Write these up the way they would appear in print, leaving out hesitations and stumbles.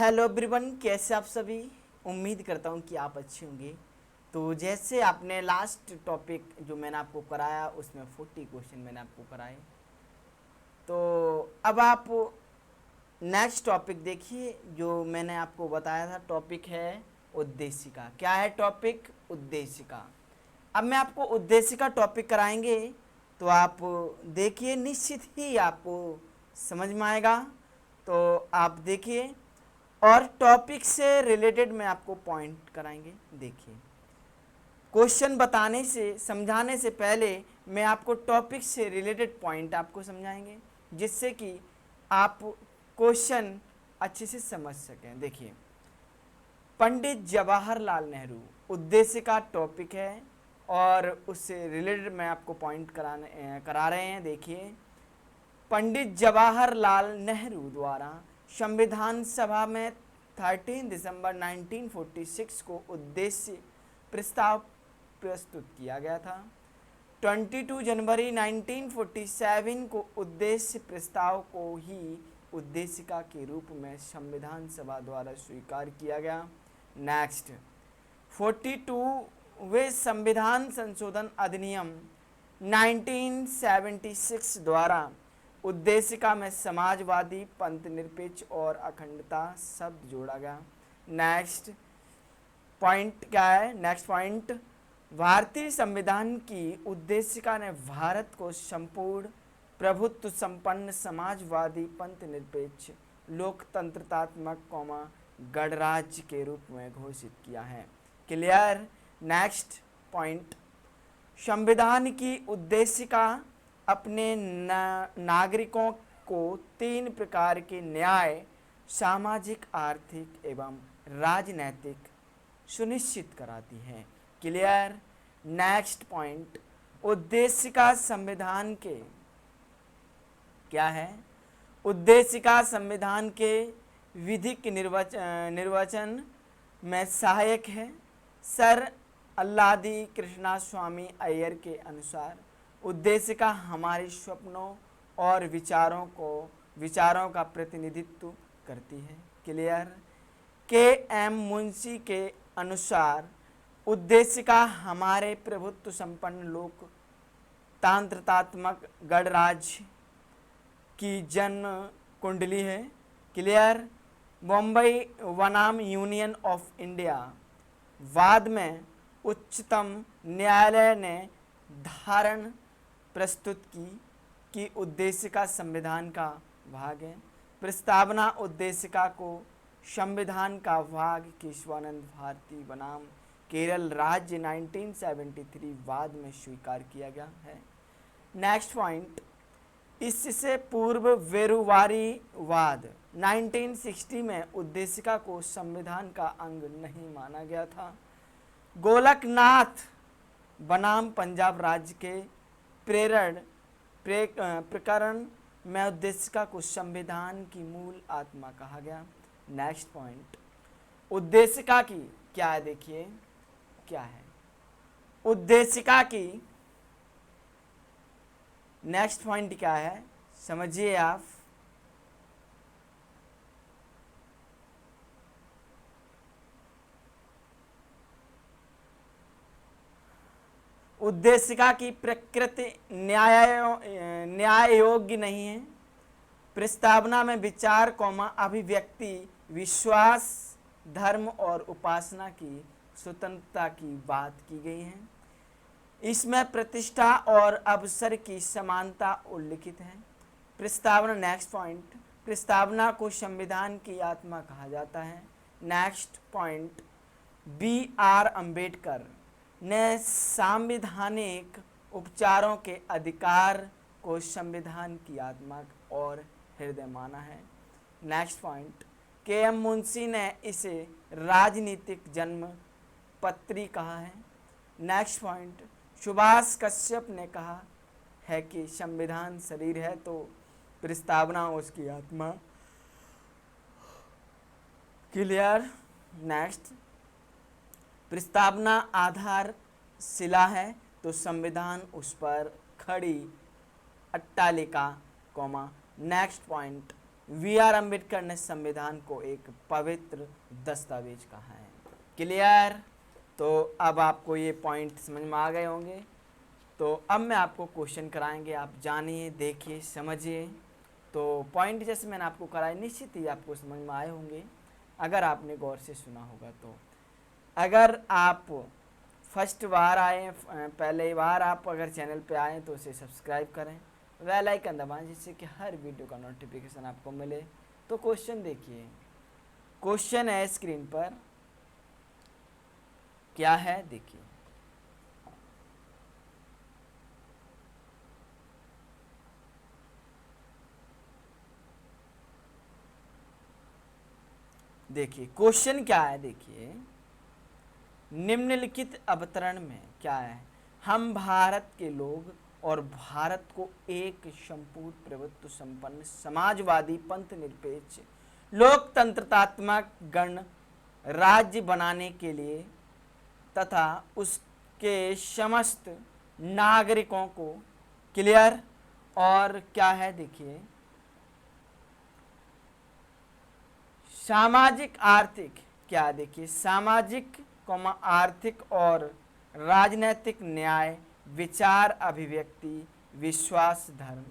Hello everyone, कैसे आप सभी। उम्मीद करता हूँ कि आप अच्छे होंगे। तो जैसे आपने लास्ट टॉपिक जो मैंने आपको कराया उसमें 40 क्वेश्चन मैंने आपको कराए। तो अब आप नेक्स्ट टॉपिक देखिए। जो मैंने आपको बताया था टॉपिक है उद्देशिका। क्या है टॉपिक? उद्देशिका। अब मैं आपको उद्देशिका टॉपिक कराएंगे तो आप देखिए, निश्चित ही आपको समझ में आएगा। तो आप देखिए, और टॉपिक से रिलेटेड मैं आपको पॉइंट कराएंगे। देखिए, क्वेश्चन बताने से समझाने से पहले मैं आपको टॉपिक से रिलेटेड पॉइंट आपको समझाएंगे, जिससे कि आप क्वेश्चन अच्छे से समझ सकें। देखिए, पंडित जवाहरलाल नेहरू उद्देश्य का टॉपिक है और उससे रिलेटेड मैं आपको पॉइंट करा रहे हैं। देखिए, पंडित जवाहरलाल नेहरू द्वारा संविधान सभा में 13 दिसंबर 1946 को उद्देश्य प्रस्ताव प्रस्तुत किया गया था। 22 जनवरी 1947 को उद्देश्य प्रस्ताव को ही उद्देशिका के रूप में संविधान सभा द्वारा स्वीकार किया गया। नेक्स्ट, 42वें संविधान संशोधन अधिनियम 1976 द्वारा उद्देशिका में समाजवादी, पंथ निरपेक्ष और अखंडता शब्द जोड़ा गया। नेक्स्ट पॉइंट क्या है? नेक्स्ट पॉइंट, भारतीय संविधान की उद्देशिका ने भारत को संपूर्ण प्रभुत्व संपन्न समाजवादी, पंथ निरपेक्ष, लोकतंत्रात्मक गणराज्य के रूप में घोषित किया है। क्लियर? नेक्स्ट पॉइंट, संविधान की उद्देशिका अपने नागरिकों को 3 प्रकार के न्याय, सामाजिक, आर्थिक एवं राजनैतिक सुनिश्चित कराती है। क्लियर? नेक्स्ट पॉइंट, उद्देशिका संविधान के क्या है? उद्देशिका संविधान के विधिक निर्वचन में सहायक है। सर अल्लादी कृष्णा स्वामी अय्यर के अनुसार उद्देशिका हमारे सपनों और विचारों का प्रतिनिधित्व करती है। क्लियर? के एम मुंशी के अनुसार उद्देशिका हमारे प्रभुत्व संपन्न लोकतांत्रात्मक गणराज्य की जन्म कुंडली है। क्लियर? बॉम्बे बनाम यूनियन ऑफ इंडिया वाद में उच्चतम न्यायालय ने धारण प्रस्तुत की कि उद्देशिका संविधान का भाग है। प्रस्तावना उद्देशिका को संविधान का भाग केशवानंद भारती बनाम केरल राज्य 1973 वाद में स्वीकार किया गया है। नेक्स्ट पॉइंट, इससे पूर्व वेरुवारी वाद 1960 में उद्देशिका को संविधान का अंग नहीं माना गया था। गोलकनाथ बनाम पंजाब राज्य के प्रकरण में उद्देशिका को संविधान की मूल आत्मा कहा गया। नेक्स्ट पॉइंट, उद्देशिका की क्या है? देखिए, क्या है उद्देशिका की? नेक्स्ट पॉइंट क्या है, समझिए आप। उद्देशिका की प्रकृति न्याय योग्य नहीं है। प्रस्तावना में विचार, अभिव्यक्ति, विश्वास, धर्म और उपासना की स्वतंत्रता की बात की गई है। इसमें प्रतिष्ठा और अवसर की समानता उल्लिखित है। प्रस्तावना, नेक्स्ट पॉइंट, प्रस्तावना को संविधान की आत्मा कहा जाता है। Next point, B.R. अम्बेडकर ने संवैधानिक उपचारों के अधिकार को संविधान की आत्मा और हृदय माना है। Next point, KM. मुंशी ने इसे राजनीतिक जन्म पत्री कहा है। नेक्स्ट पॉइंट, सुभाष कश्यप ने कहा है कि संविधान शरीर है तो प्रस्तावना उसकी आत्मा। क्लियर? नेक्स्ट, प्रस्तावना आधार शिला है तो संविधान उस पर खड़ी अट्टालिका, next point, we are Ambedkar ने संविधान को एक पवित्र दस्तावेज कहा है। क्लियर? तो अब आपको ये पॉइंट समझ में आ गए होंगे। तो अब मैं आपको क्वेश्चन कराएंगे, आप जानिए, देखिए, समझिए। तो पॉइंट जैसे मैंने आपको कराए निश्चित ही आपको समझ में आए होंगे अगर आपने गौर से सुना होगा। तो अगर आप फर्स्ट बार आए, पहले बार आप अगर चैनल पे आए तो उसे सब्सक्राइब करें, बेल आइकन दबाएं जिससे कि हर वीडियो का नोटिफिकेशन आपको मिले। तो क्वेश्चन देखिए, क्वेश्चन है स्क्रीन पर, क्या है देखिए। देखिए क्वेश्चन क्या है, देखिए निम्नलिखित अवतरण में क्या है, हम भारत के लोग और भारत को एक संपूर्ण प्रभुत्व संपन्न समाजवादी पंथ निरपेक्ष लोकतंत्रतात्मक गण राज्य बनाने के लिए तथा उसके समस्त नागरिकों को, क्लियर, और क्या है देखिए, सामाजिक आर्थिक, क्या देखिए, सामाजिक आर्थिक और राजनैतिक न्याय, विचार अभिव्यक्ति, विश्वास, धर्म,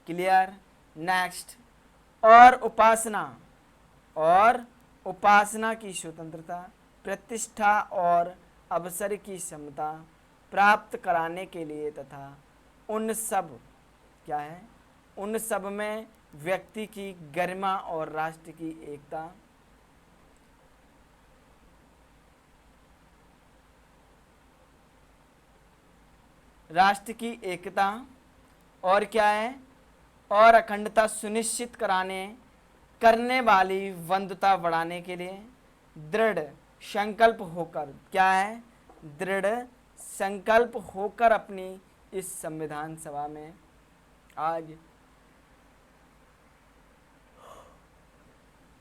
क्लियर। नेक्स्ट, और उपासना की स्वतंत्रता, प्रतिष्ठा और अवसर की समता प्राप्त कराने के लिए तथा उन सब, क्या है, उन सब में व्यक्ति की गरिमा और राष्ट्र की एकता, राष्ट्र की एकता और क्या है, और अखंडता सुनिश्चित करने वाली वंदता बढ़ाने के लिए दृढ़ संकल्प होकर, क्या है, दृढ़ संकल्प होकर अपनी इस संविधान सभा में आज,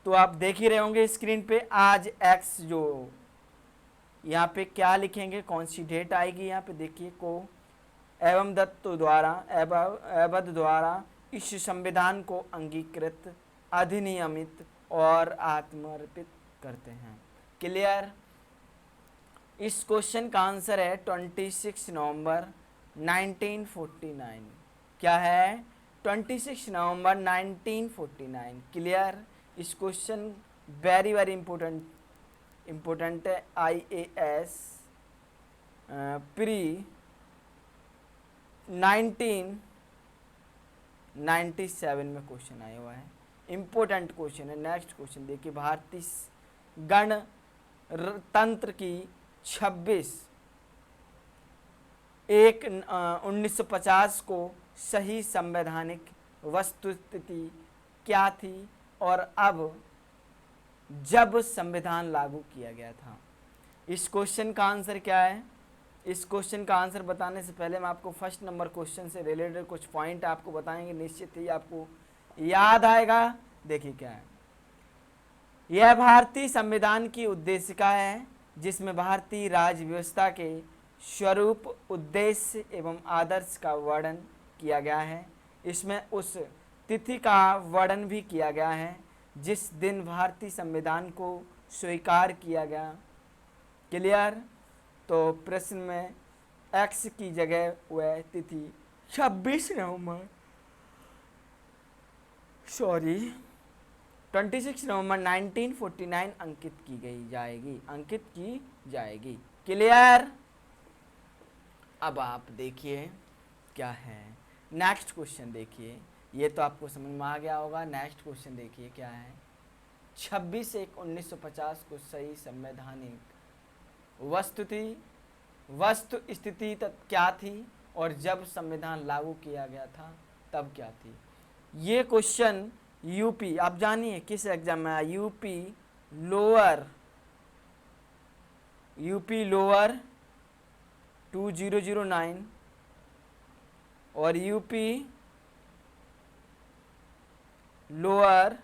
तो आप देख ही रहे होंगे स्क्रीन पे, आज एक्स, जो यहाँ पे क्या लिखेंगे, कौन सी डेट आएगी यहाँ पे देखिए, को एवं दत्त द्वारा इस संविधान को अंगीकृत, अधिनियमित और आत्मर्पित करते हैं। क्लियर? इस क्वेश्चन का आंसर है 26 नवंबर 1949। क्या है? 26 नवंबर 1949। क्लियर? इस क्वेश्चन वेरी वेरी इम्पोर्टेंट है, IAS प्री 1997 में क्वेश्चन आया हुआ है, इम्पोर्टेंट क्वेश्चन है। नेक्स्ट क्वेश्चन देखिए, भारतीय गणतंत्र की 26/1/1950 को सही संवैधानिक वस्तुस्थिति क्या थी और अब जब संविधान लागू किया गया था। इस क्वेश्चन का आंसर क्या है? इस क्वेश्चन का आंसर बताने से पहले मैं आपको फर्स्ट नंबर क्वेश्चन से रिलेटेड कुछ पॉइंट आपको बताएंगे, निश्चित ही आपको याद आएगा। देखिए क्या है, यह भारतीय संविधान की उद्देशिका है जिसमें भारतीय राज्य व्यवस्था के स्वरूप, उद्देश्य एवं आदर्श का वर्णन किया गया है। इसमें उस तिथि का वर्णन भी किया गया है जिस दिन भारतीय संविधान को स्वीकार किया गया। क्लियर? तो प्रश्न में एक्स की जगह वह तिथि 26 नवंबर 1949 अंकित की जाएगी। क्लियर? अब आप देखिए क्या है, नेक्स्ट क्वेश्चन देखिए, ये तो आपको समझ में आ गया होगा। नेक्स्ट क्वेश्चन देखिए क्या है, 26/1/1950 को सही संवैधानिक वस्तु स्थिति क्या थी और जब संविधान लागू किया गया था तब क्या थी। ये क्वेश्चन यूपी, आप जानिए किस एग्जाम में आया, यूपी लोअर 2009 और यूपी लोअर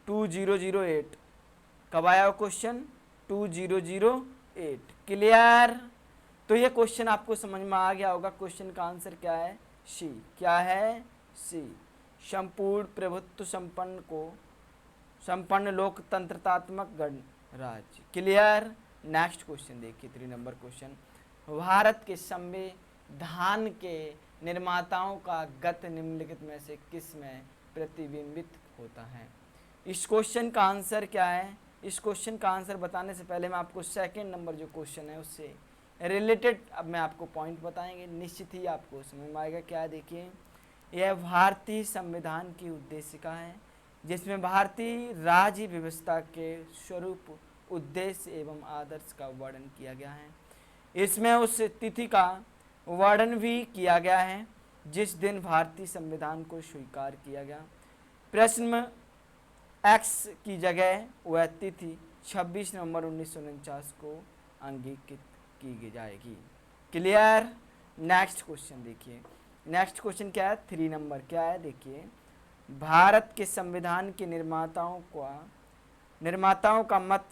2008। कब आया क्वेश्चन? 2008। क्लियर? तो ये क्वेश्चन आपको समझ में आ गया होगा। क्वेश्चन का आंसर क्या है? सी। क्या है? सी। संपूर्ण प्रभुत्व संपन्न लोकतंत्रतात्मक गणराज्य। क्लियर। नेक्स्ट क्वेश्चन देखिए 3 नंबर क्वेश्चन। भारत के संविधान के निर्माताओं का गत निम्नलिखित में से किस में प्रतिबिंबित होता है? इस क्वेश्चन का आंसर क्या है? इस क्वेश्चन का आंसर बताने से पहले मैं आपको सेकंड नंबर जो क्वेश्चन है उससे रिलेटेड अब मैं आपको पॉइंट बताएंगे, निश्चित ही आपको समझ में आएगा। क्या है देखिए, यह भारतीय संविधान की उद्देशिका है जिसमें भारतीय राज्य व्यवस्था के स्वरूप, उद्देश्य एवं आदर्श का वर्णन किया गया है। इसमें उस तिथि का वर्णन भी किया गया है जिस दिन भारतीय संविधान को स्वीकार किया गया। प्रश्न एक्स की जगह वह तिथि 26 नवंबर 1949 को अंगीकृत की जाएगी। क्लियर। नेक्स्ट क्वेश्चन देखिए। नेक्स्ट क्वेश्चन क्या है? 3 नंबर क्या है देखिए, भारत के संविधान के निर्माताओं का मत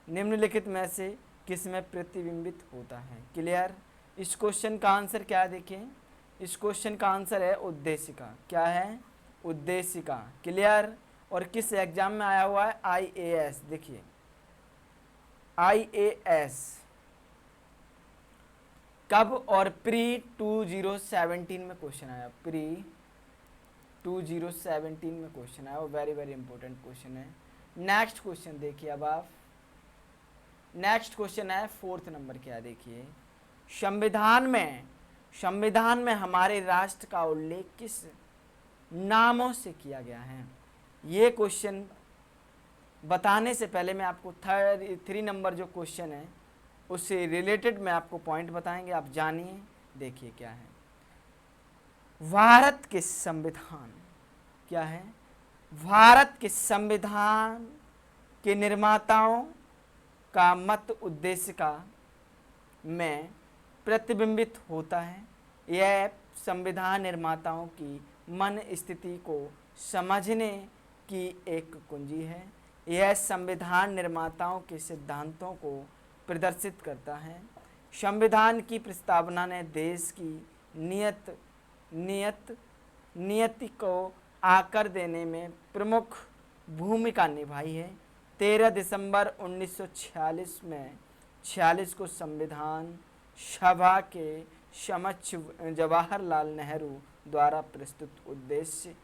निम्नलिखित में से किस में प्रतिबिंबित होता है? क्लियर। इस क्वेश्चन का आंसर क्या है देखिए, इस क्वेश्चन का आंसर है उद्देशिका। क्या है? उद्देशिका। क्लियर। और किस एग्जाम में आया हुआ है? IAS। देखिए IAS कब और प्री 2017 में क्वेश्चन आया, प्री 2017 में क्वेश्चन आया, वो वेरी वेरी इंपॉर्टेंट क्वेश्चन है। नेक्स्ट क्वेश्चन देखिए अब आप, नेक्स्ट क्वेश्चन है 4th नंबर। क्या देखिए, संविधान में हमारे राष्ट्र का उल्लेख किस नामों से किया गया है? ये क्वेश्चन बताने से पहले मैं आपको 3 नंबर जो क्वेश्चन है उससे रिलेटेड मैं आपको पॉइंट बताएंगे, आप जानिए। देखिए क्या है, भारत के संविधान, क्या है, भारत के संविधान के निर्माताओं का मत उद्देशिका में प्रतिबिंबित होता है। यह संविधान निर्माताओं की मन स्थिति को समझने की एक कुंजी है। यह संविधान निर्माताओं के सिद्धांतों को प्रदर्शित करता है। संविधान की प्रस्तावना ने देश की नियति को आकार देने में प्रमुख भूमिका निभाई है। 13 दिसंबर 1946 को संविधान सभा के समक्ष जवाहरलाल नेहरू द्वारा प्रस्तुत उद्देश्य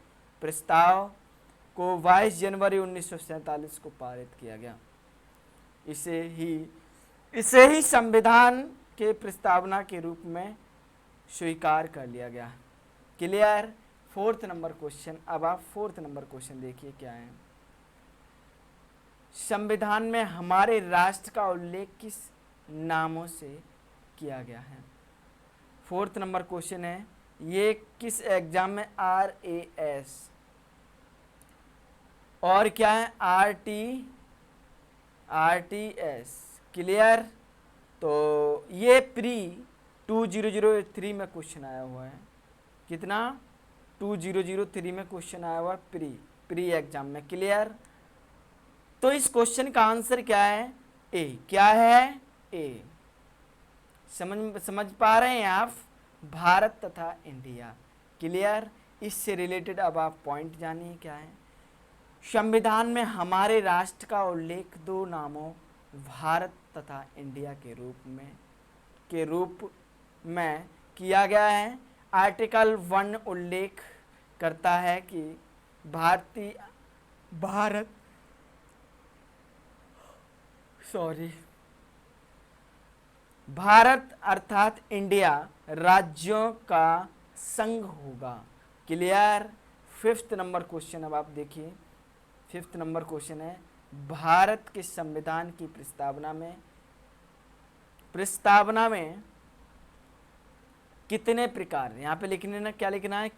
प्रस्ताव को 22 जनवरी 1947 को पारित किया गया। इसे ही संविधान के प्रस्तावना के रूप में स्वीकार कर लिया गया। क्लियर। 4th number question. अब आप 4th नंबर क्वेश्चन देखिए क्या है, संविधान में हमारे राष्ट्र का उल्लेख किस नामों से किया गया है? 4th नंबर क्वेश्चन है, ये किस एग्जाम में? RAS और क्या है? RTS। क्लियर। तो ये प्री 2003 में क्वेश्चन आया हुआ है। कितना? 2003 में क्वेश्चन आया हुआ है प्री एग्जाम में। क्लियर। तो इस क्वेश्चन का आंसर क्या है? ए। क्या है? ए। समझ पा रहे हैं आप? भारत तथा इंडिया। क्लियर। इससे रिलेटेड अब आप पॉइंट जानिए क्या है। संविधान में हमारे राष्ट्र का उल्लेख 2 नामों भारत तथा इंडिया के रूप में किया गया है। आर्टिकल 1 उल्लेख करता है कि भारत अर्थात इंडिया राज्यों का संघ होगा। क्लियर। 5th नंबर क्वेश्चन अब आप देखिए, 5th नंबर क्वेश्चन है, भारत के संविधान की प्रस्तावना में कितने प्रकार, यहाँ पे लिखने ना, क्या लिखना है?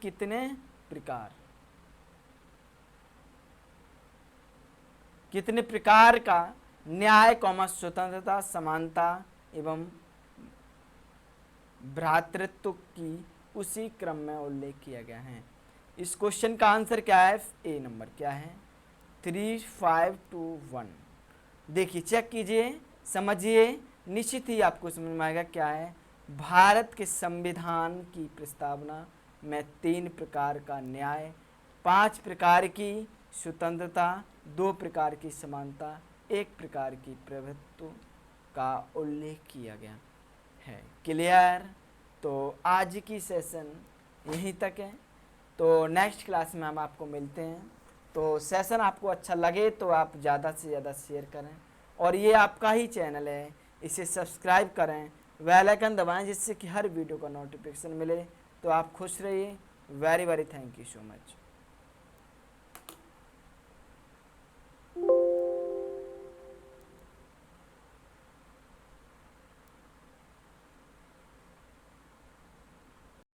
कितने प्रकार का न्याय, स्वतंत्रता, समानता एवं भ्रातृत्व की उसी क्रम में उल्लेख किया गया है। इस क्वेश्चन का आंसर क्या है? ए नंबर। क्या है? 3521। देखिए चेक कीजिए, समझिए, निश्चित ही आपको समझ में आएगा क्या है। भारत के संविधान की प्रस्तावना में 3 प्रकार का न्याय, 5 प्रकार की स्वतंत्रता, 2 प्रकार की समानता, 1 प्रकार की प्रभुत्व का उल्लेख किया गया है। क्लियर? तो आज की सेशन यहीं तक है। तो नेक्स्ट क्लास में हम आपको मिलते हैं। तो सेशन आपको अच्छा लगे तो आप ज़्यादा से ज़्यादा शेयर करें, और ये आपका ही चैनल है, इसे सब्सक्राइब करें, बेल आइकन दबाएं जिससे कि हर वीडियो का नोटिफिकेशन मिले। तो आप खुश रहिए। Very very thank you so much.